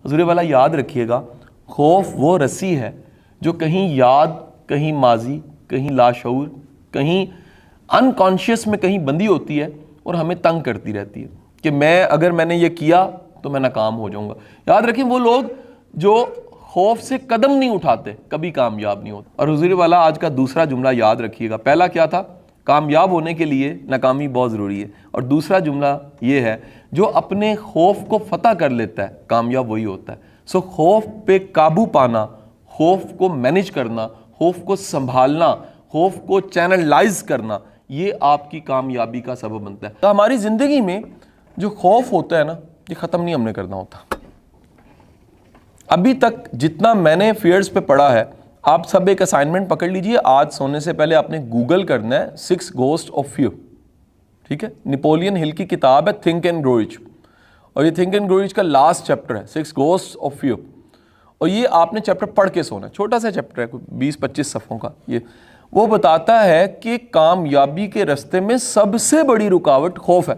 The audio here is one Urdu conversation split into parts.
حضور والا یاد رکھیے گا، خوف وہ رسی ہے جو کہیں یاد، کہیں ماضی، کہیں لاشعور، کہیں انکانشیس میں کہیں بندھی ہوتی ہے اور ہمیں تنگ کرتی رہتی ہے کہ اگر میں نے یہ کیا تو میں ناکام ہو جاؤں گا۔ یاد رکھیں وہ لوگ جو خوف سے قدم نہیں اٹھاتے کبھی کامیاب نہیں ہوتے۔ اور حضور والا آج کا دوسرا جملہ یاد رکھیے گا، پہلا کیا تھا؟ کامیاب ہونے کے لیے ناکامی بہت ضروری ہے، اور دوسرا جملہ یہ ہے جو اپنے خوف کو فتح کر لیتا ہے کامیاب وہی ہوتا ہے۔ سو خوف پہ قابو پانا، خوف کو مینج کرنا، خوف کو سنبھالنا، خوف کو چینلائز کرنا، یہ آپ کی کامیابی کا سبب بنتا ہے۔ تو ہماری زندگی میں جو خوف ہوتا ہے نا، یہ ختم نہیں ہم نے کرنا ہوتا۔ ابھی تک جتنا میں نے فیئرز پہ پڑھا ہے، آپ سب ایک اسائنمنٹ پکڑ لیجئے، آج سونے سے پہلے آپ نے گوگل کرنا ہے 6 گھوسٹ آف فیئر، ٹھیک ہے؟ نیپولین ہل کی کتاب ہے تھنک اینڈ گرو رچ، اور یہ تھنک اینڈ گرو رچ کا لاسٹ چیپٹر ہے 6 گھوسٹ آف فیئر، اور یہ آپ نے چیپٹر پڑھ کے سونا ہے، چھوٹا سا چیپٹر ہے، 20-25 صفحوں کا۔ یہ وہ بتاتا ہے کہ کامیابی کے راستے میں سب سے بڑی رکاوٹ خوف ہے۔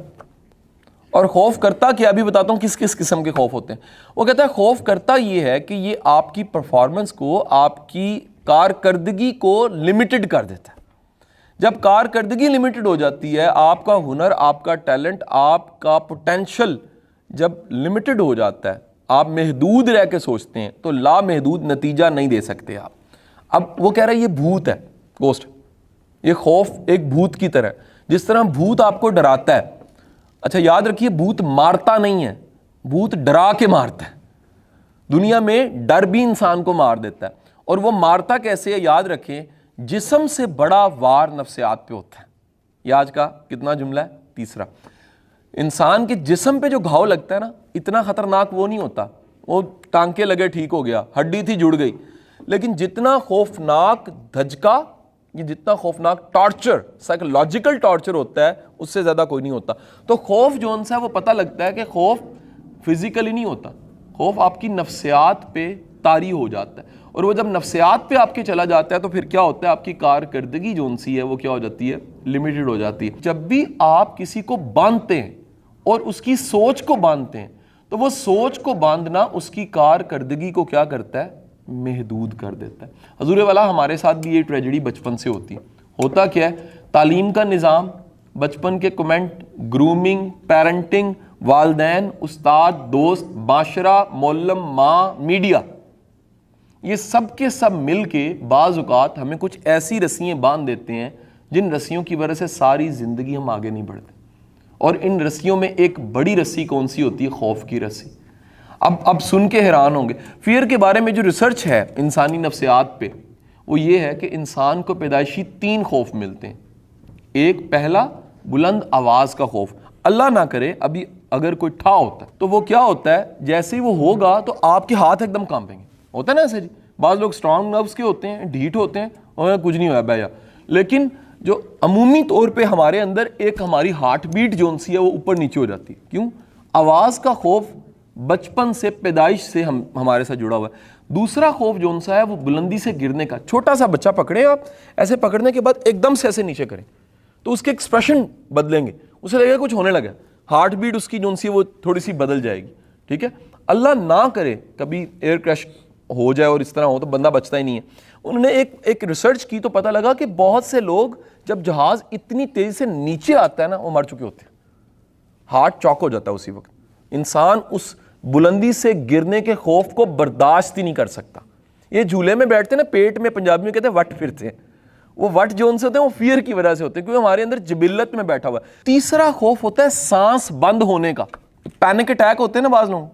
اور خوف کرتا کیا، ابھی بتاتا ہوں کس کس قسم کے خوف ہوتے ہیں۔ وہ کہتا ہے خوف کرتا یہ ہے کہ یہ آپ کی پرفارمنس کو، آپ کی کارکردگی کو لمیٹڈ کر دیتا ہے۔ جب کارکردگی لمیٹڈ ہو جاتی ہے، آپ کا ہنر، آپ کا ٹیلنٹ، آپ کا پوٹینشل جب لمیٹڈ ہو جاتا ہے، آپ محدود رہ کے سوچتے ہیں تو لامحدود نتیجہ نہیں دے سکتے آپ۔ اب وہ کہہ رہا ہے یہ بھوت ہے، گوسٹ، یہ خوف ایک بھوت کی طرح ہے۔ جس طرح بھوت آپ کو ڈراتا ہے، اچھا یاد رکھیے بھوت مارتا نہیں ہے، بھوت ڈرا کے مارتا ہے۔ دنیا میں ڈر بھی انسان کو مار دیتا ہے، اور وہ مارتا کیسے ہے؟ یاد رکھیں، جسم سے بڑا وار نفسیات پہ ہوتا ہے۔ یہ آج کا کتنا جملہ ہے؟ تیسرا۔ انسان کے جسم پہ جو گھاؤ لگتا ہے نا، اتنا خطرناک وہ نہیں ہوتا، وہ ٹانکے لگے ٹھیک ہو گیا، ہڈی تھی جڑ گئی، لیکن جتنا خوفناک دھچکا، یہ جتنا خوفناک ٹارچر، سائیکولوجیکل ٹارچر ہوتا ہے، اس سے زیادہ کوئی نہیں ہوتا۔ تو خوف جو ان سے وہ پتہ لگتا ہے کہ خوف فزیکلی نہیں ہوتا، خوف آپ کی نفسیات پہ طاری ہو جاتا ہے، اور وہ جب نفسیات پہ آپ کے چلا جاتا ہے تو پھر کیا ہوتا ہے؟ آپ کی کارکردگی جو ان سی ہے وہ کیا ہو جاتی ہے؟ لمیٹڈ ہو جاتی ہے۔ جب بھی آپ کسی کو باندھتے ہیں اور اس کی سوچ کو باندھتے ہیں، تو وہ سوچ کو باندھنا اس کی کارکردگی کو کیا کرتا ہے؟ محدود کر دیتا ہے۔ حضور والا ہمارے ساتھ بھی یہ ٹریجڈی بچپن سے ہوتی ہے۔ ہوتا کیا ہے؟ تعلیم کا نظام، بچپن کے کمنٹ، گرومنگ، پیرنٹنگ، والدین، استاد، دوست، معاشرہ، معلم، ماں، میڈیا، یہ سب کے سب مل کے بعض اوقات ہمیں کچھ ایسی رسیاں باندھ دیتے ہیں جن رسیوں کی وجہ سے ساری زندگی ہم آگے نہیں بڑھتے۔ اور ان رسیوں میں ایک بڑی رسی کون سی ہوتی ہے؟ خوف کی رسی۔ اب سن کے حیران ہوں گے، فیئر کے بارے میں جو ریسرچ ہے انسانی نفسیات پہ، وہ یہ ہے کہ انسان کو پیدائشی 3 خوف ملتے ہیں۔ ایک پہلا بلند آواز کا خوف، اللہ نہ کرے ابھی اگر کوئی ٹھا ہوتا ہے تو وہ کیا ہوتا ہے؟ جیسے ہی وہ ہوگا تو آپ کے ہاتھ ایک دم کانپیں گے، ہوتا ہے نا ایسے جی؟ بعض لوگ اسٹرانگ نروس کے ہوتے ہیں، ڈھیٹ ہوتے ہیں، اور کچھ نہیں ہوا بھیا، لیکن جو عمومی طور پہ ہمارے اندر ایک ہماری ہارٹ بیٹ جو سی ہے وہ اوپر نیچے ہو جاتی ہے۔ کیوں؟ آواز کا خوف بچپن سے، پیدائش سے ہمارے ساتھ جڑا ہوا ہے۔ دوسرا خوف جو ہے وہ بلندی سے گرنے کا۔ چھوٹا سا بچہ پکڑیں آپ، ایسے پکڑنے کے بعد ایک دم سے ایسے نیچے کریں تو اس کے ایکسپریشن بدلیں گے، اسے لگے گا کچھ ہونے لگا، ہارٹ بیٹ اس کی جو سی وہ تھوڑی سی بدل جائے گی، ٹھیک ہے؟ اللہ نہ کرے کبھی ایئر کریش ہو جائے اور اس طرح ہو تو بندہ بچتا ہی نہیں ہے۔ انہوں نے ایک ریسرچ کی تو پتہ لگا کہ بہت سے لوگ جب جہاز اتنی تیزی سے نیچے آتا ہے نا، وہ مر چکے ہوتے ہیں، ہارٹ چوک ہو جاتا ہے اسی وقت۔ انسان اس بلندی سے گرنے کے خوف کو برداشت ہی نہیں کر سکتا۔ یہ جھولے میں بیٹھتے ہیں نا، پیٹ میں پنجابی میں کہتے ہیں وٹ پھرتے ہیں، وہ وٹ جو ان سے ہوتے ہیں وہ فیئر کی وجہ سے ہوتے ہیں، کیونکہ ہمارے اندر جبلت میں بیٹھا ہوا ہے۔ تیسرا خوف ہوتا ہے سانس بند ہونے کا، پینک اٹیک ہوتے ہیں نا بعض لوگ،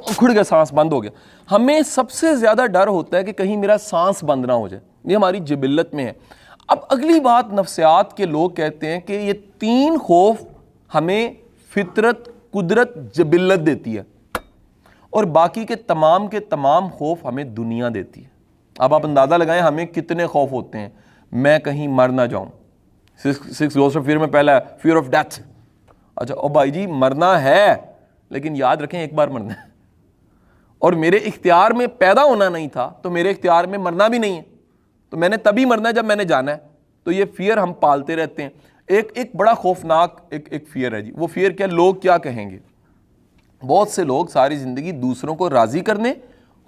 کھڑ گیا، سانس بند ہو گیا۔ ہمیں سب سے زیادہ ڈر ہوتا ہے کہ کہیں میرا سانس بند نہ ہو جائے، یہ ہماری جبلت میں ہے۔ اب اگلی بات، نفسیات کے لوگ کہتے ہیں کہ یہ 3 خوف ہمیں فطرت، قدرت، جبلت دیتی ہے، اور باقی کے تمام خوف ہمیں دنیا دیتی ہے۔ اب آپ اندازہ لگائیں ہمیں کتنے خوف ہوتے ہیں۔ میں کہیں مر نہ جاؤں، 6 گھوسٹ آف فیئر میں پہلا ہے فیئر آف ڈیتھ۔ اچھا او بھائی جی مرنا ہے، لیکن یاد رکھیں ایک بار مرنا ہے، اور میرے اختیار میں پیدا ہونا نہیں تھا تو میرے اختیار میں مرنا بھی نہیں ہے، تو میں نے تبھی مرنا ہے جب میں نے جانا ہے۔ تو یہ فیئر ہم پالتے رہتے ہیں۔ ایک بڑا خوفناک ایک فیئر ہے جی، وہ فیئر کیا؟ لوگ کیا کہیں گے۔ بہت سے لوگ ساری زندگی دوسروں کو راضی کرنے,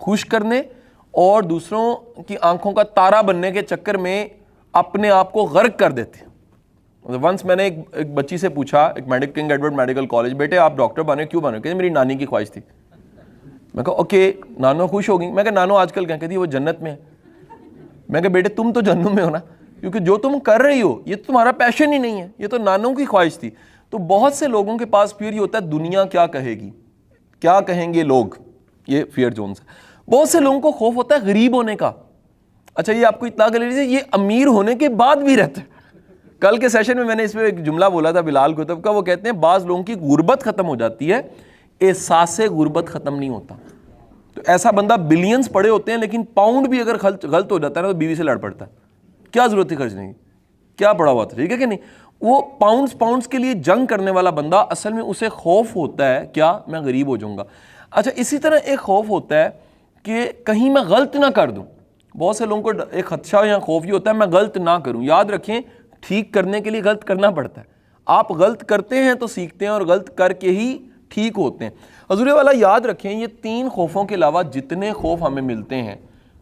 خوش کرنے اور دوسروں کی آنکھوں کا تارا بننے کے چکر میں اپنے آپ کو غرق کر دیتے ہیں. ونس میں نے ایک بچی سے پوچھا, ایک کنگ ایڈورڈ میڈیکل کالج, بیٹے آپ ڈاکٹر بنے کیوں بنے؟ کہ میری نانی کی خواہش تھی. میں کہا اوکے, نانو خوش ہو گئی. میں کہا نانو آج کل کیا کہتی ہے وہ جنت میں ہے. میں کہا بیٹے تم تو جہنم میں ہو نا, کیونکہ جو تم کر رہی ہو یہ تو تمہارا پیشن ہی نہیں ہے, یہ تو نانوں کی خواہش تھی. تو بہت سے لوگوں کے پاس فیئر یہ ہوتا ہے دنیا کیا کہے گی, کیا کہیں گے لوگ, یہ فیئر زونز ہے. بہت سے لوگوں کو خوف ہوتا ہے غریب ہونے کا. اچھا یہ آپ کو اطلاع کر لیجیے, یہ امیر ہونے کے بعد بھی رہتا ہے. کل کے سیشن میں نے اس پہ ایک جملہ بولا تھا بلال کتب کا, وہ کہتے ہیں بعض لوگوں کی غربت ختم ہو جاتی ہے, احساس غربت ختم نہیں ہوتا. تو ایسا بندہ بلینز پڑے ہوتے ہیں لیکن پاؤنڈ بھی اگر غلط ہو جاتا ہے نا تو بیوی سے لڑ پڑتا ہے, کیا ضرورت تھی خرچنے کی, کیا پڑا ہوا تھا, ٹھیک ہے کہ نہیں. وہ پاؤنڈز کے لیے جنگ کرنے والا بندہ اصل میں اسے خوف ہوتا ہے کیا, میں غریب ہو جاؤں گا. اچھا اسی طرح ایک خوف ہوتا ہے کہ کہیں میں غلط نہ کر دوں. بہت سے لوگوں کو ایک خدشہ یا خوف یہ ہوتا ہے میں غلط نہ کروں. یاد رکھیں ٹھیک کرنے کے لیے غلط کرنا پڑتا ہے. آپ غلط کرتے ہیں تو سیکھتے ہیں اور غلط کر کے ہی ٹھیک ہوتے ہیں. حضور والا یاد رکھیں یہ 3 خوفوں کے علاوہ جتنے خوف ہمیں ملتے ہیں,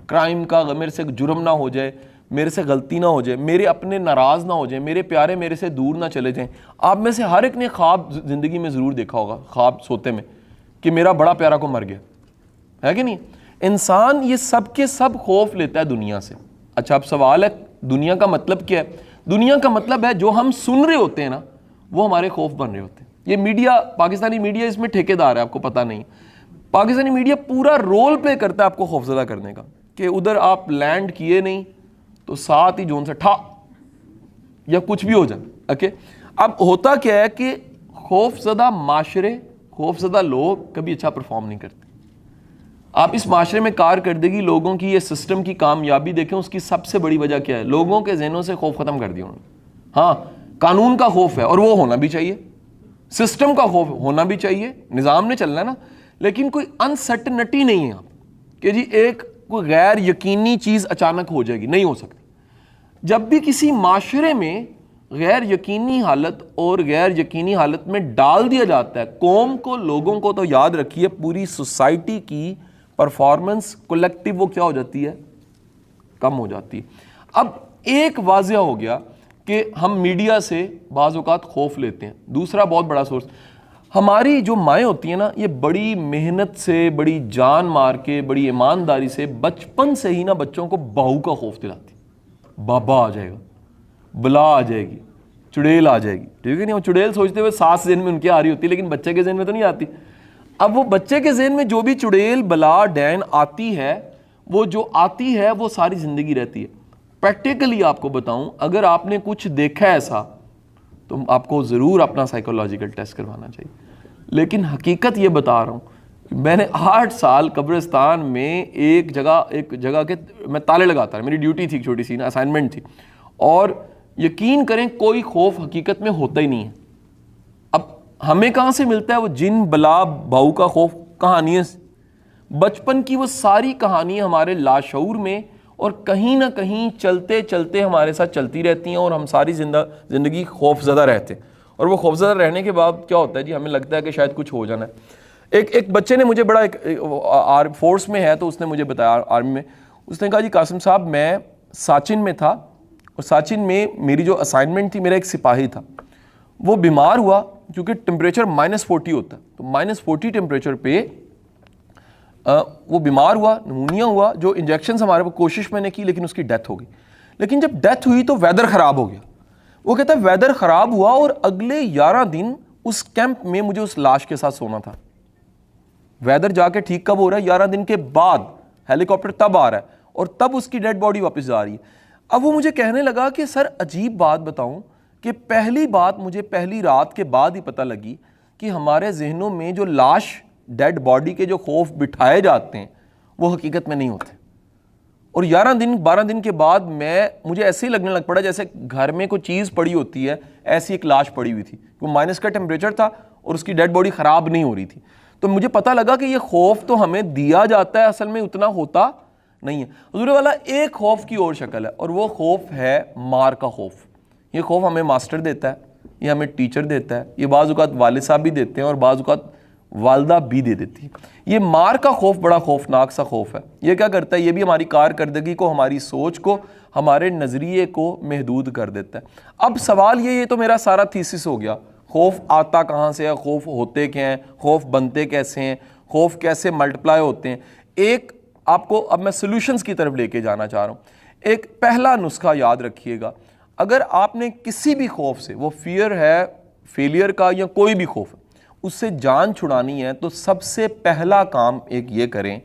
کرائم کا, میرے سے جرم نہ ہو جائے, میرے سے غلطی نہ ہو جائے, میرے اپنے ناراض نہ ہو جائیں, میرے پیارے میرے سے دور نہ چلے جائیں. آپ میں سے ہر ایک نے خواب زندگی میں ضرور دیکھا ہوگا, خواب سوتے میں, کہ میرا بڑا پیارا کو مر گیا, ہے کہ نہیں. انسان یہ سب کے سب خوف لیتا ہے دنیا سے. اچھا اب سوال ہے دنیا کا مطلب کیا ہے؟ دنیا کا مطلب ہے جو ہم سن رہے ہوتے ہیں نا وہ ہمارے خوف بن رہے ہوتے ہیں. یہ میڈیا, پاکستانی میڈیا اس میں ٹھیکیدار ہے, آپ کو پتہ نہیں. پاکستانی میڈیا پورا رول پلے کرتا ہے آپ کو خوفزدہ کرنے کا, کہ ادھر آپ لینڈ کیے نہیں تو ساتھ ہی جون سے ٹھا یا کچھ بھی ہو جائے. اوکے اب ہوتا کیا ہے کہ خوفزدہ معاشرے, خوفزدہ لوگ کبھی اچھا پرفارم نہیں کرتے. آپ اس معاشرے میں کارکردگی لوگوں کی, یہ سسٹم کی کامیابی دیکھیں, اس کی سب سے بڑی وجہ کیا ہے؟ لوگوں کے ذہنوں سے خوف ختم کر دیا انہوں نے. ہاں قانون کا خوف ہے اور وہ ہونا بھی چاہیے, سسٹم کا خوف ہونا بھی چاہیے, نظام نے چلنا ہے نا, لیکن کوئی انسرٹنٹی نہیں ہے آپ کہ جی ایک کوئی غیر یقینی چیز اچانک ہو جائے گی, نہیں ہو سکتی. جب بھی کسی معاشرے میں غیر یقینی حالت اور غیر یقینی حالت میں ڈال دیا جاتا ہے قوم کو, لوگوں کو, تو یاد رکھیے پوری سوسائٹی کی پرفارمنس کولیکٹیو وہ کیا ہو جاتی ہے, کم ہو جاتی ہے. اب ایک واضح ہو گیا کہ ہم میڈیا سے بعض اوقات خوف لیتے ہیں. دوسرا بہت بڑا سورس, ہماری جو مائیں ہوتی ہیں نا, یہ بڑی محنت سے, بڑی جان مار کے, بڑی ایمانداری سے بچپن سے ہی نا بچوں کو بہو کا خوف دلاتی. بابا آ جائے گا, بلا آ جائے گی, چڑیل آ جائے گی, ٹھیک ہے نہیں. وہ چڑیل سوچتے ہوئے ساس ذہن میں ان کے آ رہی ہوتی ہے لیکن بچے کے ذہن میں تو نہیں آتی. اب وہ بچے کے ذہن میں جو بھی چڑیل, بلا, ڈین آتی ہے, وہ جو آتی ہے وہ ساری زندگی رہتی ہے. پریکٹیکلی آپ کو بتاؤں, اگر آپ نے کچھ دیکھا ایسا تو آپ کو ضرور اپنا سائیکولوجیکل ٹیسٹ کروانا چاہیے. لیکن حقیقت یہ بتا رہا ہوں, میں نے 8 سال قبرستان میں ایک جگہ کے میں تالے لگاتا رہا. میری ڈیوٹی تھی, چھوٹی سی نا اسائنمنٹ تھی, اور یقین کریں کوئی خوف حقیقت میں ہوتا ہی نہیں ہے. اب ہمیں کہاں سے ملتا ہے وہ جن, بلا, بہو کا خوف؟ کہانیاں, بچپن کی وہ ساری کہانیاں ہمارے لاشعور میں اور کہیں نہ کہیں چلتے چلتے ہمارے ساتھ چلتی رہتی ہیں, اور ہم ساری زندگی خوف زدہ رہتے ہیں. اور وہ خوف زدہ رہنے کے بعد کیا ہوتا ہے جی, ہمیں لگتا ہے کہ شاید کچھ ہو جانا ہے. ایک بچے نے مجھے بڑا, ایک فورس میں ہے تو اس نے مجھے بتایا آرمی میں, اس نے کہا جی قاسم صاحب میں ساچن میں تھا, اور ساچن میں میری جو اسائنمنٹ تھی, میرا ایک سپاہی تھا, وہ بیمار ہوا کیونکہ ٹمپریچر -40 ہوتا ہے. تو -40 ٹمپریچر پہ وہ بیمار ہوا, نمونیا ہوا, جو انجیکشنز ہمارے کو کوشش میں نے کی لیکن اس کی ڈیتھ ہو گئی. لیکن جب ڈیتھ ہوئی تو ویدر خراب ہو گیا. وہ کہتا ہے ویدر خراب ہوا اور اگلے 11 دن اس کیمپ میں مجھے اس لاش کے ساتھ سونا تھا. ویدر جا کے ٹھیک کب ہو رہا ہے؟ 11 دن کے بعد. ہیلی کاپٹر تب آ رہا ہے اور تب اس کی ڈیڈ باڈی واپس جا رہی ہے. اب وہ مجھے کہنے لگا کہ سر عجیب بات بتاؤں کہ پہلی بات مجھے پہلی رات کے بعد ہی پتہ لگی کہ ہمارے ذہنوں میں جو لاش, ڈیڈ باڈی کے جو خوف بٹھائے جاتے ہیں وہ حقیقت میں نہیں ہوتے. اور 11 دن 12 دن کے بعد مجھے ایسے ہی لگنے لگ پڑا جیسے گھر میں کوئی چیز پڑی ہوتی ہے, ایسی ایک لاش پڑی ہوئی تھی. وہ مائنس کا ٹیمپریچر تھا اور اس کی ڈیڈ باڈی خراب نہیں ہو رہی تھی. تو مجھے پتہ لگا کہ یہ خوف تو ہمیں دیا جاتا ہے, اصل میں اتنا ہوتا نہیں ہے. حضور والا ایک خوف کی اور شکل ہے, اور وہ خوف ہے مار کا خوف. یہ خوف ہمیں ماسٹر دیتا ہے, یہ ہمیں ٹیچر دیتا ہے, یہ بعض اوقات والد صاحب بھی دیتے ہیں, اور بعض اوقات والدہ بھی دے دیتی ہے۔ یہ مار کا خوف بڑا خوفناک سا خوف ہے۔ یہ کیا کرتا ہے؟ یہ بھی ہماری کارکردگی کو، ہماری سوچ کو، ہمارے نظریے کو محدود کر دیتا ہے۔ اب سوال یہ تو میرا سارا تھیسس ہو گیا، خوف آتا کہاں سے ہے، خوف ہوتے کیا ہیں، خوف بنتے کیسے ہیں، خوف کیسے ملٹیپلائی ہوتے ہیں۔ ایک آپ کو اب میں سلوشنز کی طرف لے کے جانا چاہ رہا ہوں۔ ایک پہلا نسخہ یاد رکھیے گا، اگر آپ نے کسی بھی خوف سے، وہ فیئر ہے فیلئر کا یا کوئی بھی خوف ہے، اس سے جان چھڑانی ہے تو سب سے پہلا کام ایک یہ کریں،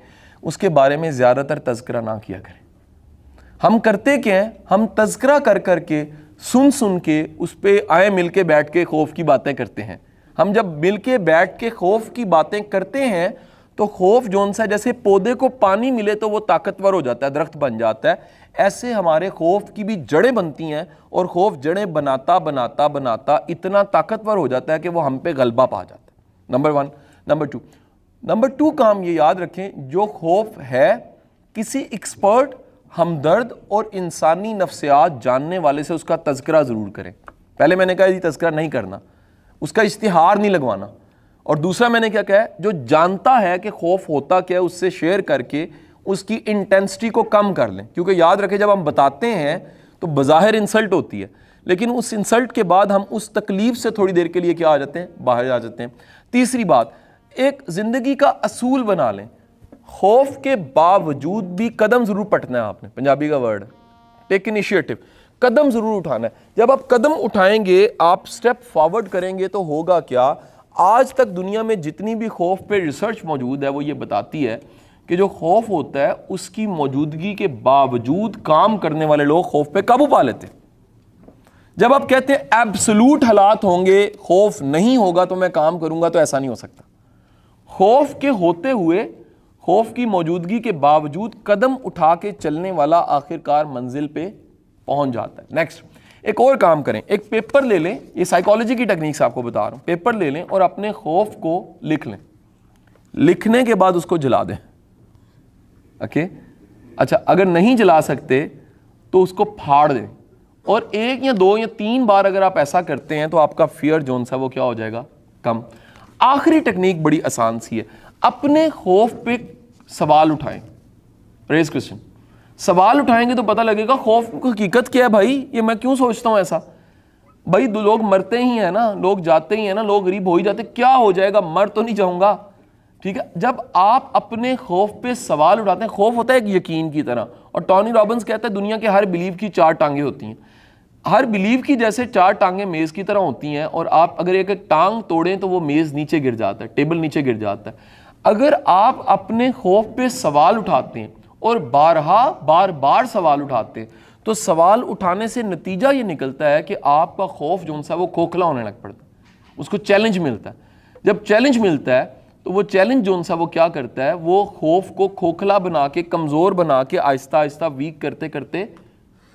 اس کے بارے میں زیادہ تر تذکرہ نہ کیا کریں۔ ہم کرتے کیا ہیں؟ ہم تذکرہ کر کر کے، سن کے، اس پہ آئے مل کے بیٹھ کے خوف کی باتیں کرتے ہیں۔ ہم جب مل کے بیٹھ کے خوف کی باتیں کرتے ہیں تو خوف جون سا جیسے پودے کو پانی ملے تو وہ طاقتور ہو جاتا ہے، درخت بن جاتا ہے، ایسے ہمارے خوف کی بھی جڑیں بنتی ہیں، اور خوف جڑیں بناتا بناتا بناتا اتنا طاقتور ہو جاتا ہے کہ وہ ہم پہ غلبہ پا جاتا ہے۔ نمبر 1۔ نمبر 2 کام یہ یاد رکھیں، جو خوف ہے کسی ایکسپرٹ، ہمدرد اور انسانی نفسیات جاننے والے سے اس کا تذکرہ ضرور کریں۔ پہلے میں نے کہا یہ تذکرہ نہیں کرنا، اس کا اشتہار نہیں لگوانا، اور دوسرا میں نے کیا کہا ہے، جو جانتا ہے کہ خوف ہوتا کیا ہے اس سے شیئر کر کے اس کی انٹینسٹی کو کم کر لیں، کیونکہ یاد رکھیں جب ہم بتاتے ہیں تو بظاہر انسلٹ ہوتی ہے، لیکن اس انسلٹ کے بعد ہم اس تکلیف سے تھوڑی دیر کے لیے کیا آ جاتے ہیں، باہر آ جاتے ہیں۔ تیسری بات، ایک زندگی کا اصول بنا لیں، خوف کے باوجود بھی قدم ضرور پٹنا ہے آپ نے، پنجابی کا ورڈ ہے ٹیک انیشیٹو، قدم ضرور اٹھانا ہے۔ جب آپ قدم اٹھائیں گے، آپ سٹیپ فارورڈ کریں گے تو ہوگا کیا؟ آج تک دنیا میں جتنی بھی خوف پہ ریسرچ موجود ہے وہ یہ بتاتی ہے کہ جو خوف ہوتا ہے اس کی موجودگی کے باوجود کام کرنے والے لوگ خوف پہ قابو پا لیتے ہیں۔ جب آپ کہتے ہیں ایبسولوٹ حالات ہوں گے، خوف نہیں ہوگا تو میں کام کروں گا، تو ایسا نہیں ہو سکتا۔ خوف کے ہوتے ہوئے، خوف کی موجودگی کے باوجود قدم اٹھا کے چلنے والا آخرکار منزل پہ پہنچ جاتا ہے۔ نیکسٹ، ایک اور کام کریں، ایک پیپر لے لیں، یہ سائیکالوجی کی ٹیکنیکس آپ کو بتا رہا ہوں، پیپر لے لیں اور اپنے خوف کو لکھ لیں، لکھنے کے بعد اس کو جلا دیں۔ اوکے، اچھا اگر نہیں جلا سکتے تو اس کو پھاڑ دیں، اور 1 یا 2 یا 3 بار اگر آپ ایسا کرتے ہیں تو آپ کا فیئر جون سا وہ کیا ہو جائے گا، کم۔ آخری ٹیکنیک بڑی آسان سی ہے، اپنے خوف پہ سوال اٹھائیں، ریز کوسچن، سوال اٹھائیں گے تو پتہ لگے گا خوف کی حقیقت کیا ہے، بھائی یہ میں کیوں سوچتا ہوں ایسا، بھائی لوگ مرتے ہی ہیں نا، لوگ جاتے ہی ہیں نا، لوگ غریب ہو ہی جاتے، کیا ہو جائے گا، مر تو نہیں جاؤں گا، ٹھیک ہے۔ جب آپ اپنے خوف پہ سوال اٹھاتے ہیں، خوف ہوتا ہے ایک یقین کی طرح، اور ٹونی رابنس کہتا ہے دنیا کے ہر بلیو کی 4 ٹانگیں ہوتی ہیں، ہر بلیو کی جیسے 4 ٹانگیں میز کی طرح ہوتی ہیں، اور آپ اگر ایک ٹانگ توڑیں تو وہ میز نیچے گر جاتا ہے، ٹیبل نیچے گر جاتا ہے۔ اگر آپ اپنے خوف پہ سوال اٹھاتے ہیں اور بار بار سوال اٹھاتے ہیں تو سوال اٹھانے سے نتیجہ یہ نکلتا ہے کہ آپ کا خوف جو سا وہ کھوکھلا ہونے لگ پڑتا ہے، اس کو چیلنج ملتا ہے۔ جب چیلنج ملتا ہے تو وہ چیلنج جو سا وہ کیا کرتا ہے، وہ خوف کو کھوکھلا بنا کے، کمزور بنا کے، آہستہ آہستہ ویک کرتے کرتے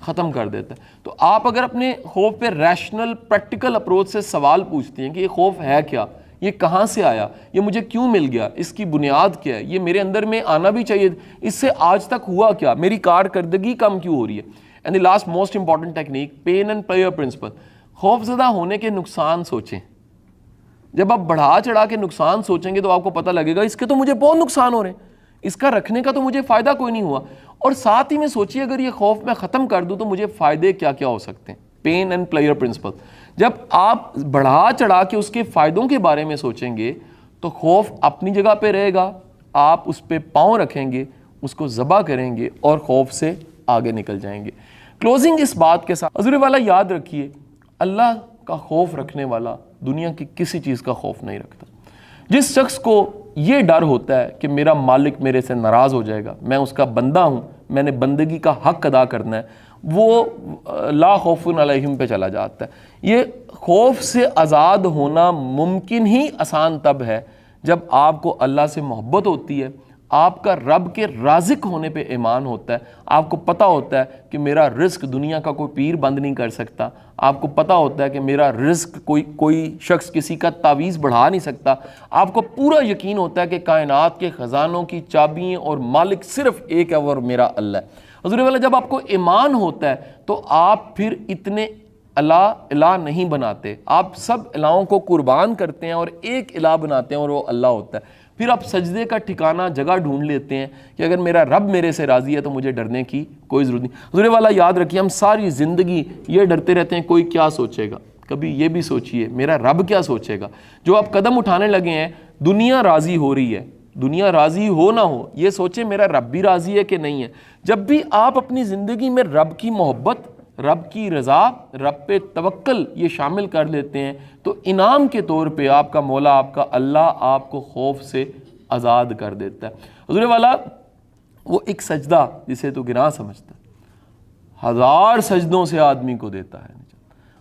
ختم کر دیتا ہے۔ تو آپ اگر اپنے خوف پہ ریشنل پریکٹیکل اپروچ سے سوال پوچھتے ہیں کہ یہ خوف ہے کیا، یہ کہاں سے آیا، یہ مجھے کیوں مل گیا، اس کی بنیاد کیا ہے، یہ میرے اندر میں آنا بھی چاہیے، اس سے آج تک ہوا کیا، میری کارکردگی کم کیوں ہو رہی ہے۔ And the last most important technique, pen and player principal, خوف زدہ ہونے کے نقصان سوچیں۔ جب آپ بڑھا چڑھا کے نقصان سوچیں گے تو آپ کو پتہ لگے گا اس کے تو مجھے بہت نقصان ہو رہے ہیں، اس کا رکھنے کا تو مجھے فائدہ کوئی نہیں ہوا، اور ساتھ ہی میں سوچیے اگر یہ خوف میں ختم کر دوں تو مجھے فائدے کیا کیا ہو سکتے ہیں۔ پین اینڈ پلیئر پرنسپل، جب آپ بڑھا چڑھا کے اس کے فائدوں کے بارے میں سوچیں گے تو خوف اپنی جگہ پہ رہے گا، آپ اس پہ پاؤں رکھیں گے، اس کو ذبح کریں گے اور خوف سے آگے نکل جائیں گے۔ کلوزنگ اس بات کے ساتھ، حضور والا یاد رکھیے، اللہ کا خوف رکھنے والا دنیا کی کسی چیز کا خوف نہیں رکھتا۔ جس شخص کو یہ ڈر ہوتا ہے کہ میرا مالک میرے سے ناراض ہو جائے گا، میں اس کا بندہ ہوں، میں نے بندگی کا حق ادا کرنا ہے، وہ لا خوف علیہم پہ چلا جاتا ہے۔ یہ خوف سے آزاد ہونا ممکن ہی آسان تب ہے جب آپ کو اللہ سے محبت ہوتی ہے، آپ کا رب کے رازق ہونے پہ ایمان ہوتا ہے، آپ کو پتہ ہوتا ہے کہ میرا رزق دنیا کا کوئی پیر بند نہیں کر سکتا، آپ کو پتہ ہوتا ہے کہ میرا رزق کوئی شخص کسی کا تعویذ بڑھا نہیں سکتا، آپ کو پورا یقین ہوتا ہے کہ کائنات کے خزانوں کی چابیاں اور مالک صرف ایک ہے اور میرا اللہ ہے۔ حضور والا جب آپ کو ایمان ہوتا ہے تو آپ پھر اتنے الہ نہیں بناتے، آپ سب الہوں کو قربان کرتے ہیں اور ایک الہ بناتے ہیں اور وہ اللہ ہوتا ہے۔ پھر آپ سجدے کا ٹھکانہ جگہ ڈھونڈ لیتے ہیں کہ اگر میرا رب میرے سے راضی ہے تو مجھے ڈرنے کی کوئی ضرورت نہیں۔ حضور والا یاد رکھیے، ہم ساری زندگی یہ ڈرتے رہتے ہیں کوئی کیا سوچے گا، کبھی یہ بھی سوچئے میرا رب کیا سوچے گا۔ جو آپ قدم اٹھانے لگے ہیں، دنیا راضی ہو رہی ہے، دنیا راضی ہو نہ ہو، یہ سوچیں میرا رب بھی راضی ہے کہ نہیں ہے۔ جب بھی آپ اپنی زندگی میں رب کی محبت، رب کی رضا، رب پہ توکل یہ شامل کر لیتے ہیں تو انعام کے طور پہ آپ کا مولا، آپ کا اللہ آپ کو خوف سے آزاد کر دیتا ہے۔ حضور والا وہ ایک سجدہ جسے تو گناہ سمجھتا ہے، 1000 سجدوں سے آدمی کو دیتا ہے۔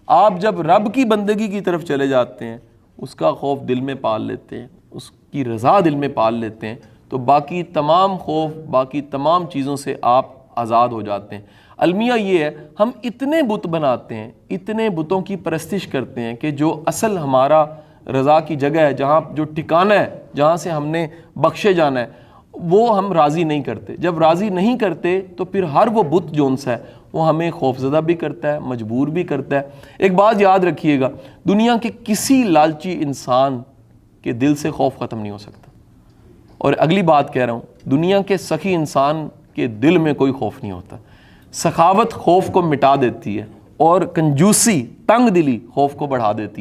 آپ جب رب کی بندگی کی طرف چلے جاتے ہیں، اس کا خوف دل میں پال لیتے ہیں، اس کی رضا دل میں پال لیتے ہیں، تو باقی تمام خوف، باقی تمام چیزوں سے آپ آزاد ہو جاتے ہیں۔ المیہ یہ ہے، ہم اتنے بت بناتے ہیں، اتنے بتوں کی پرستش کرتے ہیں کہ جو اصل ہمارا رضا کی جگہ ہے، جہاں جو ٹھکانہ ہے، جہاں سے ہم نے بخشے جانا ہے، وہ ہم راضی نہیں کرتے۔ جب راضی نہیں کرتے تو پھر ہر وہ بت جون سا ہے وہ ہمیں خوفزدہ بھی کرتا ہے، مجبور بھی کرتا ہے۔ ایک بات یاد رکھیے گا، دنیا کے کسی لالچی انسان کے دل سے خوف ختم نہیں ہو سکتا۔ اور اگلی بات کہہ رہا ہوں، دنیا کے سخی انسان کے دل میں کوئی خوف نہیں ہوتا۔ سخاوت خوف کو مٹا دیتی ہے اور کنجوسی، تنگ دلی خوف کو بڑھا دیتی ہے۔